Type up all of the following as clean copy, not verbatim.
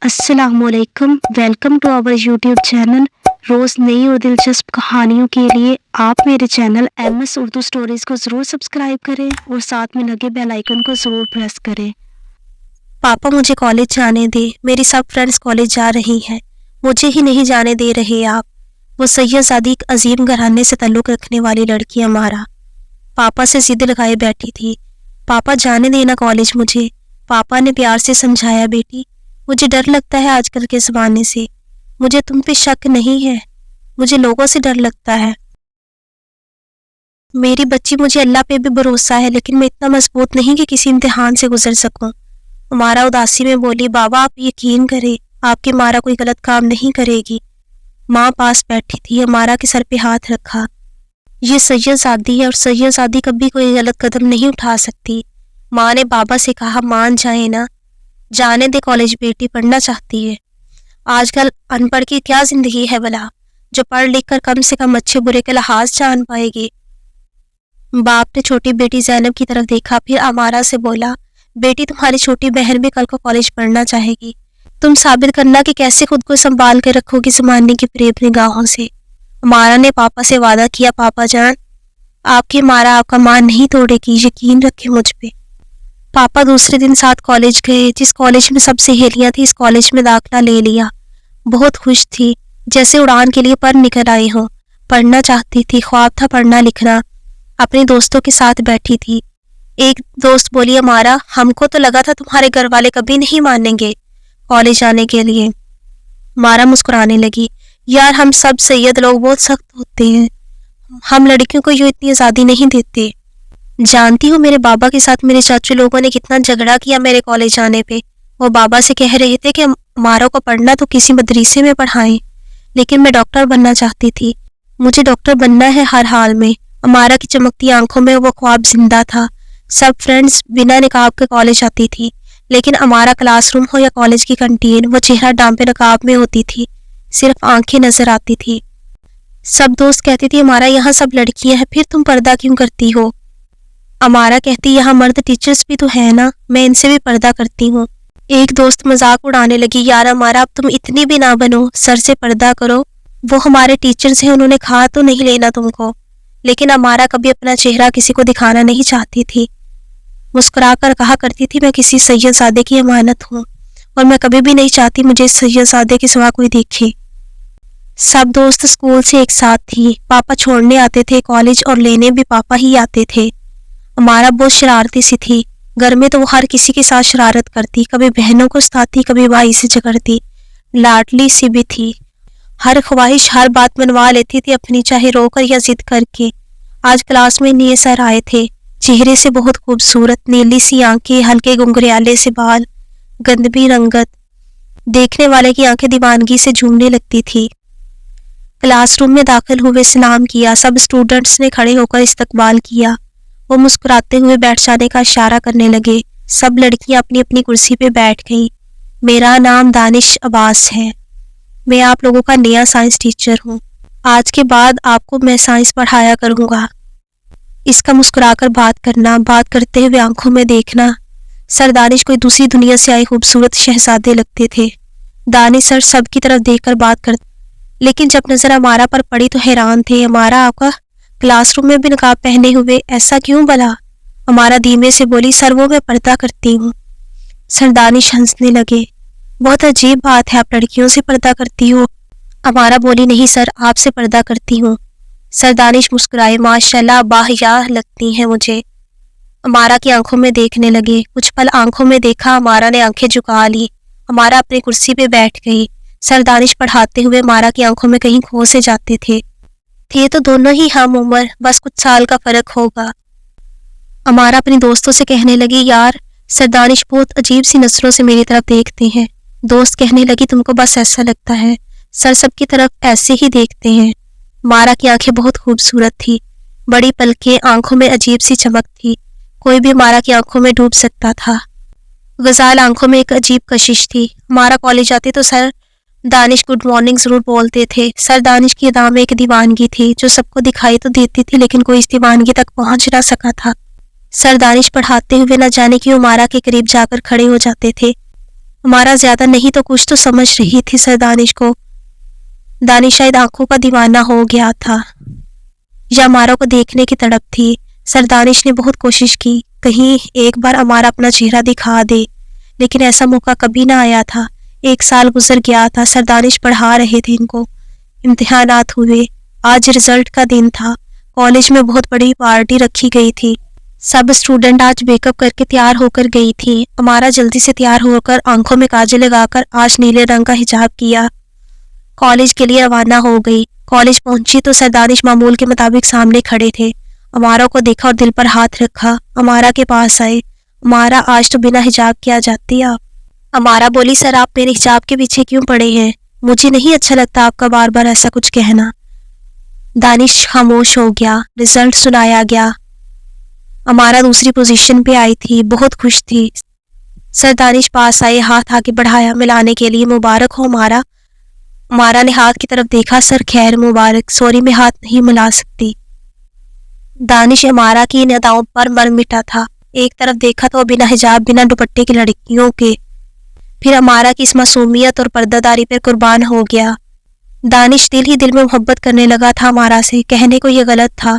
अस्सलाम वालेकुम। Welcome to our YouTube channel. रोज़ नई और दिलचस्प कहानियों के लिए आप मेरे चैनल MS उर्दू स्टोरीज़ को ज़रूर सब्सक्राइब करें और साथ में लगे बेल आइकन को ज़रूर प्रेस करें। पापा मुझे कॉलेज जाने दे, मेरी सब फ्रेंड्स कॉलेज जा रही हैं, मुझे ही नहीं जाने दे रहे आप। वो सैयदजादी एक अजीम घराने से ताल्लुक़ रखने वाली लड़की अमारा पापा से जिद लगाए बैठी थी। पापा जाने देना कॉलेज मुझे। पापा ने प्यार से समझाया, बेटी मुझे डर लगता है आजकल के ज़माने से। मुझे तुम पे शक नहीं है, मुझे लोगों से डर लगता है। मेरी बच्ची, मुझे अल्लाह पे भी भरोसा है, लेकिन मैं इतना मजबूत नहीं कि किसी इम्तिहान से गुजर सकूं। अमारा उदासी में बोली, बाबा आप यकीन करें, आपकी मारा कोई गलत काम नहीं करेगी। माँ पास बैठी थी, अमारा के सर पे हाथ रखा। ये सैयदजादी है और सैयदजादी कभी कोई गलत कदम नहीं उठा सकती। माँ ने बाबा से कहा, मान जाए ना, जाने दे कॉलेज, बेटी पढ़ना चाहती है। आजकल अनपढ़ की क्या जिंदगी है भला, जो पढ़ लिख कर कम से कम अच्छे बुरे के लिहाज जान पाएगी। बाप ने छोटी बेटी ज़ैनब की तरफ देखा, फिर अमारा से बोला, बेटी तुम्हारी छोटी बहन भी कल को कॉलेज पढ़ना चाहेगी, तुम साबित करना कि कैसे खुद को संभाल कर रखोगी ज़माने की फरेब निगाहों से। अमारा ने पापा से वादा किया, पापा जान आपकी मारा आपका मान नहीं तोड़ेगी, यकीन रखे मुझ पे। पापा दूसरे दिन साथ कॉलेज गए। जिस कॉलेज में सब सहेलियां थी, इस कॉलेज में दाखिला ले लिया। बहुत खुश थी, जैसे उड़ान के लिए पर निकल आई हो। पढ़ना चाहती थी, ख्वाब था पढ़ना लिखना। अपने दोस्तों के साथ बैठी थी। एक दोस्त बोली, अमारा हमको तो लगा था तुम्हारे घर वाले कभी नहीं मानेंगे कॉलेज आने के लिए। अमारा मुस्कुराने लगी, यार हम सब सैयद लोग बहुत सख्त होते हैं, हम लड़कियों को यूँ इतनी आज़ादी नहीं देते। जानती हूँ मेरे बाबा के साथ मेरे चाचू लोगों ने कितना झगड़ा किया मेरे कॉलेज आने पे। वो बाबा से कह रहे थे कि अमारा को पढ़ना तो किसी मदरसे में पढ़ाएं, लेकिन मैं डॉक्टर बनना चाहती थी। मुझे डॉक्टर बनना है हर हाल में। अमारा की चमकती आंखों में वो ख्वाब जिंदा था। सब फ्रेंड्स बिना निकाब के कॉलेज आती थी, लेकिन अमारा क्लासरूम हो या कॉलेज की कैंटीन, वो चेहरा डांपे नकाब में होती थी, सिर्फ आंखें नजर आती थी। सब दोस्त कहती थी, अमारा यहाँ सब लड़कियां हैं, फिर तुम पर्दा क्यों करती हो। अमारा कहती, यहाँ मर्द टीचर्स भी तो है ना, मैं इनसे भी पर्दा करती हूँ। एक दोस्त मजाक उड़ाने लगी, यार अमारा अब तुम इतनी भी ना बनो, सर से पर्दा करो, वो हमारे टीचर्स हैं, उन्होंने खा तो नहीं लेना तुमको। लेकिन अमारा कभी अपना चेहरा किसी को दिखाना नहीं चाहती थी। मुस्कुरा कर कहा करती थी, मैं किसी सैयदजादे की अमानत हूँ और मैं कभी भी नहीं चाहती मुझे इस सैयदजादे के सिवा कोई देखे। सब दोस्त स्कूल से एक साथ थी। पापा छोड़ने आते थे कॉलेज और लेने भी पापा ही आते थे। अमारा बहुत शरारती सी थी। घर में तो वो हर किसी के साथ शरारत करती, कभी बहनों को सताती, कभी भाई से झगड़ती। लाडली सी भी थी, हर ख्वाहिश हर बात मनवा लेती थी अपनी, चाहे रोकर या जिद करके। आज क्लास में नए सर आए थे, चेहरे से बहुत खूबसूरत, नीली सी आंखें, हल्के गुंगरियाले से बाल, गंदबी रंगत, देखने वाले की आंखें दीवानगी से झूमने लगती थी। क्लासरूम में दाखिल हुए, सलाम किया, सब स्टूडेंट्स ने खड़े होकर इस्तकबाल किया। वो मुस्कुराते हुए बैठ जाने का इशारा करने लगे। सब लड़कियां अपनी अपनी कुर्सी पे बैठ गईं। मेरा नाम दानिश अब्बास है, मैं आप लोगों का नया साइंस टीचर हूँ। आज के बाद आपको मैं साइंस पढ़ाया करूँगा। इसका मुस्कुराकर बात करना, बात करते हुए आंखों में देखना। सर दानिश कोई दूसरी दुनिया से आए खूबसूरत शहजादे लगते थे। दानिश सर सबकी तरफ देखकर बात करते, लेकिन जब नजर अमारा पर पड़ी तो हैरान थे। अमारा आपका क्लासरूम में भी नकाब पहने हुए, ऐसा क्यों भला। अमारा धीमे से बोली, सर वो मैं पर्दा करती हूँ। सर दानिश हंसने लगे, बहुत अजीब बात है, आप लड़कियों से पर्दा करती हो। अमारा बोली, नहीं सर आपसे पर्दा करती हूँ। सर दानिश मुस्कुराए, माशाल्लाह बाहया लगती हैं मुझे। अमारा की आंखों में देखने लगे। कुछ पल आंखों में देखा, अमारा ने आंखें झुका ली। अमारा अपनी कुर्सी पे बैठ गई। सर दानिश पढ़ाते हुए अमारा की आंखों में कहीं खो से जाते थे तो दोनों ही हम उम्र, बस कुछ साल का फर्क होगा। अमारा अपने दोस्तों से कहने लगी, यार सर दानिश बहुत अजीब सी नजरों से मेरी तरफ देखते हैं। दोस्त कहने लगी, तुमको बस ऐसा लगता है, सर सबकी तरफ ऐसे ही देखते हैं। अमारा की आंखें बहुत खूबसूरत थी, बड़ी पलकें, आंखों में अजीब सी चमक थी, कोई भी अमारा की आंखों में डूब सकता था। गजाल आंखों में एक अजीब कशिश थी। अमारा कॉलेज आती तो सर दानिश गुड मॉर्निंग जरूर बोलते थे। सर दानिश की अदा में एक दीवानगी थी जो सबको दिखाई तो देती थी, लेकिन कोई इस दीवानगी तक पहुंच ना सका था। सर दानिश पढ़ाते हुए न जाने क्यों अमारा के करीब जाकर खड़े हो जाते थे। हमारा ज्यादा नहीं तो कुछ तो समझ रही थी सर दानिश को। दानिश शायद आंखों का दीवाना हो गया था या अमारा को देखने की तड़प थी। सर दानिश ने बहुत कोशिश की, कहीं एक बार अमारा अपना चेहरा दिखा दे, लेकिन ऐसा मौका कभी ना आया था। 1 साल गुजर गया था, सर दानिश पढ़ा रहे थे इनको। इम्तिहानात हुए, आज रिजल्ट का दिन था। कॉलेज में बहुत बड़ी पार्टी रखी गई थी। सब स्टूडेंट आज मेकअप करके तैयार होकर गई थी। अमारा जल्दी से तैयार होकर आंखों में काजल लगाकर आज नीले रंग का हिजाब किया, कॉलेज के लिए रवाना हो गई। कॉलेज पहुंची तो सर दानिश मामूल के मुताबिक सामने खड़े थे। अमारा को देखा और दिल पर हाथ रखा, अमारा के पास आए। अमारा, आज तो बिना हिजाब के आ जाती आप। अमारा बोली, सर आप मेरे हिजाब के पीछे क्यों पड़े हैं? मुझे नहीं अच्छा लगता आपका बार बार ऐसा कुछ कहना। दानिश खामोश हो गया। रिजल्ट सुनाया गया। अमारा दूसरी पोजीशन पे आई थी, बहुत खुश थी। सर दानिश पास आए, हाथ आगे बढ़ाया मिलाने के लिए। मुबारक हो अमारा। अमारा ने हाथ की तरफ देखा, सर खैर मुबारक, सॉरी मैं हाथ नहीं मिला सकती। दानिश अमारा की इन अदाओं पर मर मिटा था। एक तरफ देखा तो बिना हिजाब बिना दुपट्टे की लड़कियों के, फिर अमारा की इस मासूमियत और पर्दादारी पर कुर्बान हो गया। दानिश दिल ही दिल में मोहब्बत करने लगा था अमारा से। कहने को ये गलत था,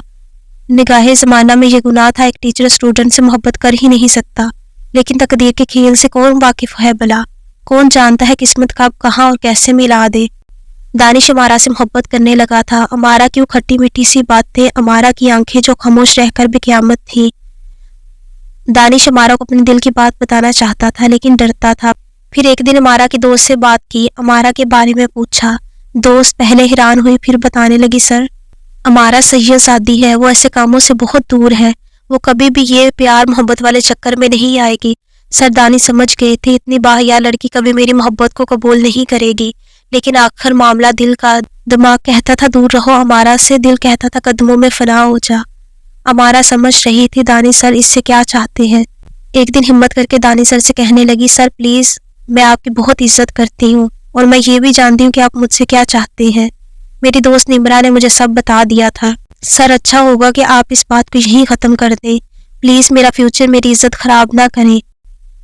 निगाहे ज़माना में ये गुनाह था। एक टीचर स्टूडेंट से मोहब्बत कर ही नहीं सकता, लेकिन तकदीर के खेल से कौन वाकिफ है भला? कौन जानता है किस्मत कब कहाँ और कैसे मिला दे। दानिश अमारा से मोहब्बत करने लगा था। अमारा की वो खट्टी मीठी सी बातें, अमारा की आंखें जो खामोश रहकर भी क़यामत थी। दानिश अमारा को अपने दिल की बात बताना चाहता था, लेकिन डरता था। फिर एक दिन अमारा के दोस्त से बात की, अमारा के बारे में पूछा। दोस्त पहले हैरान हुई, फिर बताने लगी, सर अमारा सैयद है, वो ऐसे कामों से बहुत दूर है। वो कभी भी ये प्यार मोहब्बत वाले चक्कर में नहीं आएगी। सर दानिश समझ गए थे, इतनी बाहिया लड़की कभी मेरी मोहब्बत को कबूल नहीं करेगी। लेकिन आखिर मामला दिल का। दिमाग कहता था दूर रहो अमारा से, दिल कहता था कदमों में फना हो जा। अमारा समझ रही थी दानिश सर इससे क्या चाहते हैं। एक दिन हिम्मत करके दानिश सर से कहने लगी, सर प्लीज, मैं आपकी बहुत इज्जत करती हूँ और मैं ये भी जानती हूँ कि आप मुझसे क्या चाहते हैं। मेरी दोस्त निम्रा ने मुझे सब बता दिया था। सर अच्छा होगा कि आप इस बात को यहीं ख़त्म कर दें। प्लीज़ मेरा फ्यूचर, मेरी इज्जत ख़राब ना करें।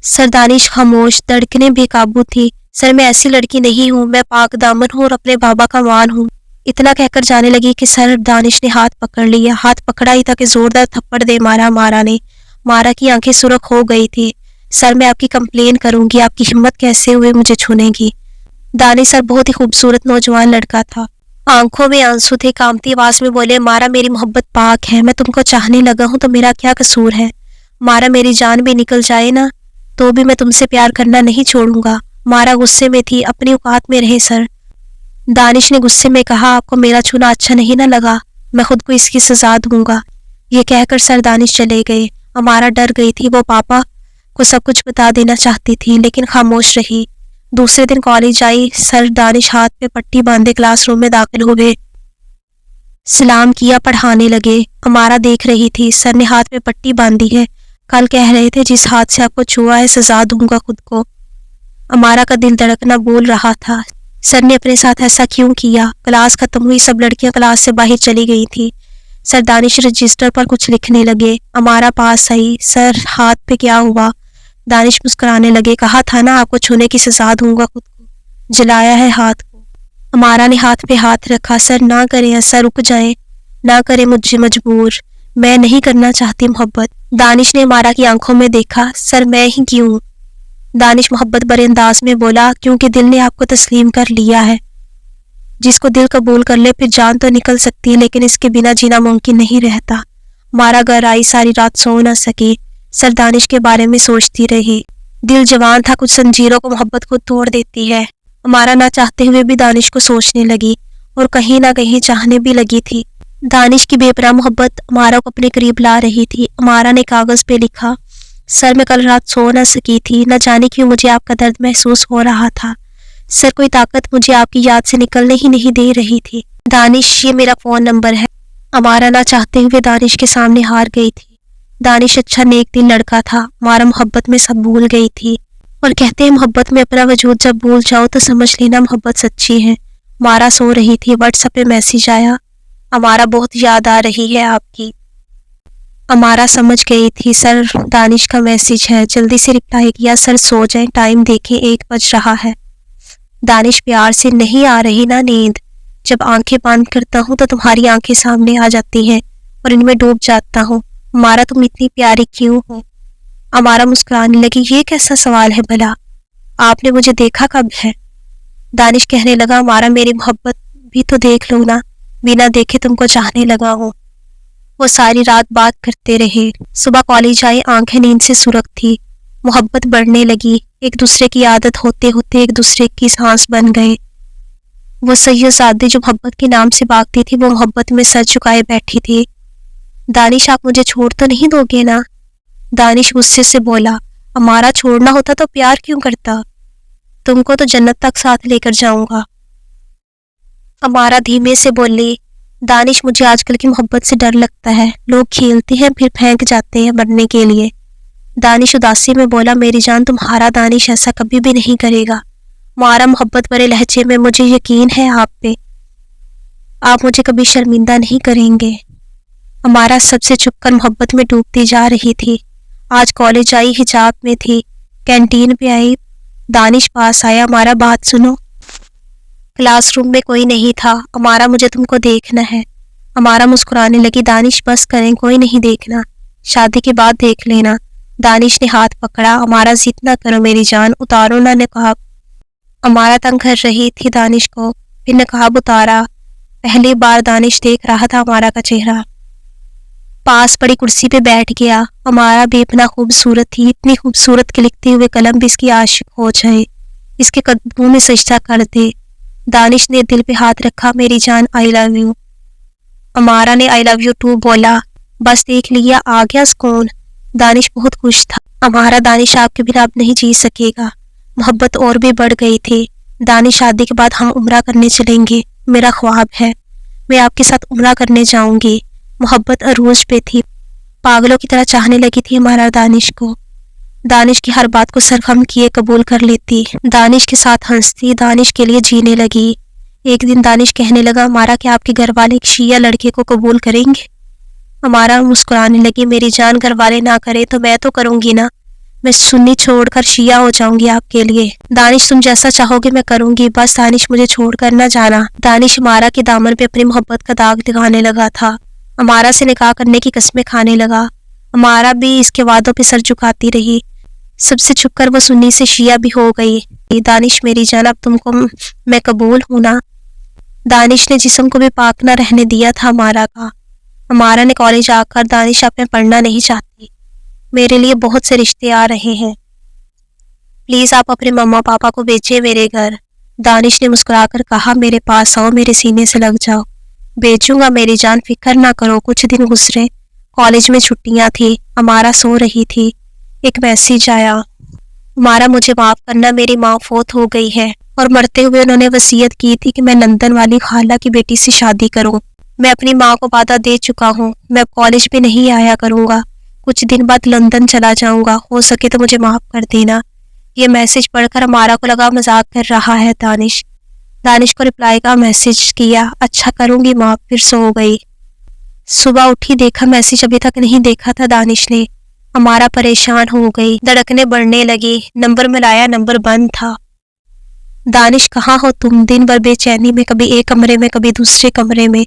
सर दानिश खामोश, धड़कनें बेकाबू थी। सर मैं ऐसी लड़की नहीं हूँ, मैं पाक दामन हूँ और अपने बाबा का मान हूँ। इतना कहकर जाने लगी कि सर दानिश ने हाथ पकड़ लिया। हाथ पकड़ा ही था कि जोरदार थप्पड़ दे मारा अमारा ने। अमारा की आंखें सुर्ख हो गई थी। सर मैं आपकी कंप्लेन करूंगी, आपकी हिम्मत कैसे हुई मुझे छूने की। दानिश सर बहुत ही खूबसूरत नौजवान लड़का था, आंखों में आंसू थे। कामती आवाज में बोले, मारा मेरी मोहब्बत पाक है, मैं तुमको चाहने लगा हूँ तो मेरा क्या कसूर है? मारा मेरी जान भी निकल जाए ना तो भी मैं तुमसे प्यार करना नहीं छोड़ूंगा। मारा गुस्से में थी, अपनी औकात में रहे सर। दानिश ने गुस्से में कहा, आपको मेरा छूना अच्छा नहीं ना लगा, मैं खुद को इसकी सजा दूंगा। ये कहकर सर दानिश चले गए। अमारा डर गई थी, वो पापा को सब कुछ बता देना चाहती थी लेकिन खामोश रही। दूसरे दिन कॉलेज आई। सर दानिश हाथ पे पट्टी बांधे क्लासरूम में दाखिल हुए। सलाम किया, पढ़ाने लगे। अमारा देख रही थी, सर ने हाथ पे पट्टी बांधी है। कल कह रहे थे जिस हाथ से आपको छुआ है सजा दूंगा खुद को। अमारा का दिल धड़कना बोल रहा था, सर ने अपने साथ ऐसा क्यों किया? क्लास खत्म हुई, सब लड़कियां क्लास से बाहर चली गई थी। सर दानिश रजिस्टर पर कुछ लिखने लगे। अमारा पास आई, सर हाथ पे क्या हुआ? दानिश मुस्कुराने लगे, कहा था ना आपको छूने की सजा दूंगा खुद को, जलाया है हाथ को। अमारा ने हाथ पे हाथ रखा, सर ना करें ऐसा, रुक जाएं, ना करें मुझे मजबूर, मैं नहीं करना चाहती मोहब्बत। दानिश ने अमारा की आंखों में देखा, सर मैं ही क्यों? दानिश मोहब्बत भरे अंदाज में बोला, क्योंकि दिल ने आपको तस्लीम कर लिया है। जिसको दिल कबूल कर ले फिर जान तो निकल सकती है, लेकिन इसके बिना जीना मुमकिन नहीं रहता। अमारा घर आई, सारी रात सो न सकी। सर दानिश के बारे में सोचती रही। दिल जवान था, कुछ जंजीरों को मोहब्बत खुद तोड़ देती है। अमारा ना चाहते हुए भी दानिश को सोचने लगी और कहीं ना कहीं चाहने भी लगी थी। दानिश की बेपनाह मोहब्बत अमारा को अपने करीब ला रही थी। अमारा ने कागज पे लिखा, सर मैं कल रात सो न सकी थी, न जाने क्यों मुझे आपका दर्द महसूस हो रहा था। सर कोई ताकत मुझे आपकी याद से निकलने ही नहीं दे रही थी। दानिश ये मेरा फोन नंबर है। अमारा ना चाहते हुए दानिश के सामने हार गई थी। दानिश अच्छा नेक दिल लड़का था। अमारा मोहब्बत में सब भूल गई थी और कहते हैं मोहब्बत में अपना वजूद जब भूल जाओ तो समझ लेना मोहब्बत सच्ची है। अमारा सो रही थी, व्हाट्सएप पे मैसेज आया, अमारा बहुत याद आ रही है आपकी। अमारा समझ गई थी सर दानिश का मैसेज है, जल्दी से रिप्लाई किया, सर सो जाएं, टाइम देखें 1 बज रहा है। दानिश प्यार से, नहीं आ रही ना नींद, जब आंखें बंद करता हूँ तो तुम्हारी आंखें सामने आ जाती हैं और इनमें डूब जाता हूँ। अमारा तुम इतनी प्यारी क्यों हो? अमारा मुस्कुराने लगी, ये कैसा सवाल है भला, आपने मुझे देखा कब है? दानिश कहने लगा, अमारा मेरी मोहब्बत भी तो देख लो ना, बिना देखे तुमको चाहने लगा हूँ। वो सारी रात बात करते रहे। सुबह कॉलेज आए, आंखें नींद से सुरख थी। मोहब्बत बढ़ने लगी, एक दूसरे की आदत होते होते एक दूसरे की सांस बन गए। वो सैयदजादी जो मोहब्बत के नाम से भागती थी, वो मोहब्बत में सर झुकाए बैठी थी। दानिश आप मुझे छोड़ तो नहीं दोगे ना? दानिश गुस्से से बोला, अमारा छोड़ना होता तो प्यार क्यों करता, तुमको तो जन्नत तक साथ लेकर जाऊंगा। अमारा धीमे से बोली, दानिश मुझे आजकल की मोहब्बत से डर लगता है, लोग खेलते हैं फिर फेंक जाते हैं मरने के लिए। दानिश उदासी में बोला, मेरी जान तुम्हारा दानिश ऐसा कभी भी नहीं करेगा। अमारा मोहब्बत भरे लहजे में, मुझे यकीन है आप पे, आप मुझे कभी शर्मिंदा नहीं करेंगे। अमारा सबसे छुपकर मोहब्बत में डूबती जा रही थी। आज कॉलेज आई, हिजाब में थी, कैंटीन पे आई, दानिश पास आया, अमारा बात सुनो। क्लासरूम में कोई नहीं था। अमारा मुझे तुमको देखना है। अमारा मुस्कुराने लगी, दानिश बस करें, कोई नहीं देखना, शादी के बाद देख लेना। दानिश ने हाथ पकड़ा, अमारा जिद ना करो मेरी जान, उतारो ना निकाब। अमारा तंग कर रही थी दानिश को, फिर निकाब उतारा। पहली बार दानिश देख रहा था अमारा का चेहरा। पास पड़ी कुर्सी पे बैठ गया। अमारा बेपना खूबसूरत थी, इतनी खूबसूरत कि लिखते हुए कलम भी इसकी आशिक हो जाए, इसके कदमों में सजदा कर दे। दानिश ने दिल पे हाथ रखा, मेरी जान आई लव यू। अमारा ने आई लव यू टू बोला। बस देख लिया, आ गया सुकून। दानिश बहुत खुश था। अमारा, दानिश आपके बिना अब नहीं जी सकेगा। मोहब्बत और भी बढ़ गई थी। दानिश शादी के बाद हम उम्रा करने चलेंगे, मेरा ख्वाब है, मैं आपके साथ उम्रा करने जाऊंगी। मोहब्बत अरूज पे थी, पागलों की तरह चाहने लगी थी हमारा दानिश को। दानिश की हर बात को सरखम किए कबूल कर लेती, दानिश के साथ हंसती, दानिश के लिए जीने लगी। एक दिन दानिश कहने लगा, हमारा क्या आपके घर वाले एक शिया लड़के को कबूल करेंगे? हमारा मुस्कुराने लगी, मेरी जान घर वाले ना करे तो मैं तो करूंगी ना, मैं सुन्नी छोड़कर शिया हो जाऊंगी आपके लिए। दानिश तुम जैसा चाहोगे मैं करूंगी, बस दानिश मुझे छोड़कर ना जाना। दानिश अमारा के दामन पे अपनी मोहब्बत का दाग दिखाने लगा था। अमारा से निकाह करने की कस्में खाने लगा। अमारा भी इसके वादों पे सर झुकाती रही। सबसे छुपकर वो सुन्नी से शिया भी हो गई। दानिश मेरी जान, अब तुमको मैं कबूल हूं ना? दानिश ने जिस्म को भी पाक ना रहने दिया था अमारा का। अमारा ने कॉलेज आकर, दानिश अब मैं पढ़ना नहीं चाहती, मेरे लिए बहुत से रिश्ते आ रहे हैं, प्लीज आप अपने मम्मा पापा को भेजिए मेरे घर। दानिश ने मुस्कुराकर कहा, मेरे पास आओ, मेरे सीने से लग जाओ। भेजूंगा मेरी जान, फिक्र ना करो। कुछ दिन गुजरे, कॉलेज में छुट्टियां थी। अमारा सो रही थी, एक मैसेज आया, अमारा मुझे माफ करना, मेरी माँ फौत हो गई है और मरते हुए उन्होंने वसीयत की थी कि मैं लंदन वाली खाला की बेटी से शादी करूं। मैं अपनी माँ को वादा दे चुका हूँ, मैं अब कॉलेज में नहीं आया करूंगा, कुछ दिन बाद लंदन चला जाऊंगा, हो सके तो मुझे माफ कर देना। ये मैसेज पढ़कर अमारा को लगा मजाक कर रहा है दानिश। दानिश को रिप्लाई का मैसेज किया, अच्छा करूंगी माफ, फिर सो गई। सुबह उठी, देखा मैसेज अभी तक नहीं देखा था दानिश ने। अमारा परेशान हो गई, धड़कनें बढ़ने लगी, नंबर मिलाया, नंबर बंद था। दानिश कहाँ हो तुम? दिन भर बेचैनी में, कभी एक कमरे में कभी दूसरे कमरे में,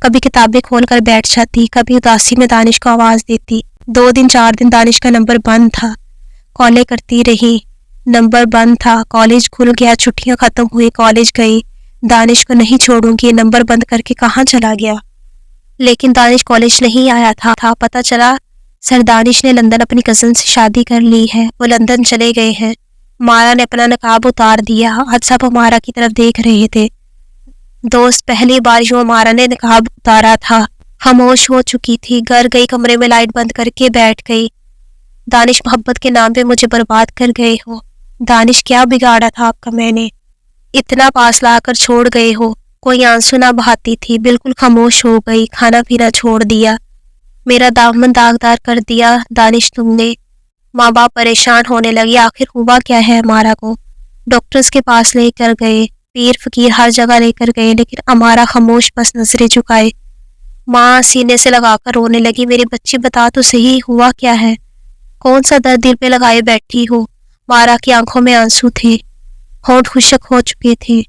कभी किताबें खोलकर बैठ जाती, कभी उदासी में दानिश को आवाज देती। 2 दिन 4 दिन दानिश का नंबर बंद था, कॉलें करती रही, नंबर बंद था। कॉलेज खुल गया, छुट्टियां खत्म हुई, कॉलेज गई। दानिश को नहीं छोड़ूंगी, नंबर बंद करके कहाँ चला गया? लेकिन दानिश कॉलेज नहीं आया था। पता चला सर दानिश ने लंदन अपनी कजन से शादी कर ली है, वो लंदन चले गए हैं। अमारा ने अपना नकाब उतार दिया। आज सब अमारा की तरफ देख रहे थे। दोस्त पहली बार यूं अमारा ने नकाब उतारा था। खामोश हो चुकी थी, घर गई, कमरे में लाइट बंद करके बैठ गई। दानिश, मोहब्बत के नाम पे मुझे बर्बाद कर गए हो। दानिश, क्या बिगाड़ा था आपका मैंने, इतना पास लाकर छोड़ गए हो। कोई आंसू ना बहाती थी, बिल्कुल खामोश हो गई, खाना पीना छोड़ दिया, मेरा दामन दागदार कर दिया दानिश तुमने। माँ बाप परेशान होने लगे, आखिर हुआ क्या है अमारा को? डॉक्टर्स के पास लेकर गए, पीर फकीर हर जगह लेकर गए, लेकिन अमारा खामोश, बस नजरें झुकाए। ماں سینے سے لگا کر رونے لگی. میری بچی بتا تو صحیح ہوا کیا ہے؟ کون سا درد دل پہ لگائے بیٹھی ہو؟ مارا کی آنکھوں میں آنسو تھے, ہونٹ خشک ہو چکے تھے,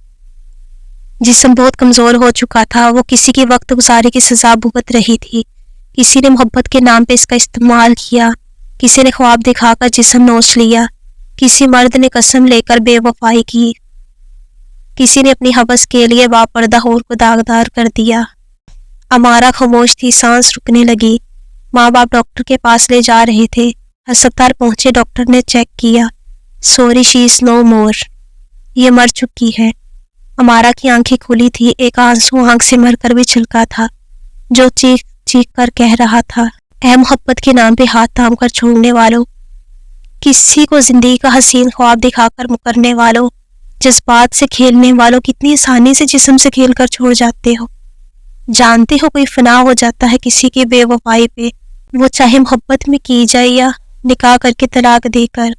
جسم بہت کمزور ہو چکا تھا. وہ کسی کی وقت گزارے کی سزا بھگت رہی تھی. کسی نے محبت کے نام پہ اس کا استعمال کیا, کسی نے خواب دکھا کر جسم نوچ لیا, کسی مرد نے قسم لے کر بے وفائی کی, کسی نے اپنی حوث کے لیے باپردہ ہور کو داغدار کر دیا. امارا خاموش تھی, سانس رکنے لگی. ماں باپ ڈاکٹر کے پاس لے جا رہے تھے. ہسپتال پہنچے, ڈاکٹر نے چیک کیا. سوری شی از نو مور, یہ مر چکی ہے. امارا کی آنکھیں کھلی تھی, ایک آنسو آنکھ سے مر کر بھی چھلکا تھا, جو چیخ چیخ کر کہہ رہا تھا, اے محبت کے نام پہ ہاتھ تھام کر چھوڑنے والوں, کسی کو زندگی کا حسین خواب دکھا کر مکرنے والوں, جذبات سے کھیلنے والوں, کتنی آسانی سے جسم سے کھیل کر چھوڑ جاتے ہو. جانتے ہو کوئی فنا ہو جاتا ہے کسی کی بے وفائی پہ, وہ چاہے محبت میں کی جائے یا نکاح کر کے طلاق دے کر.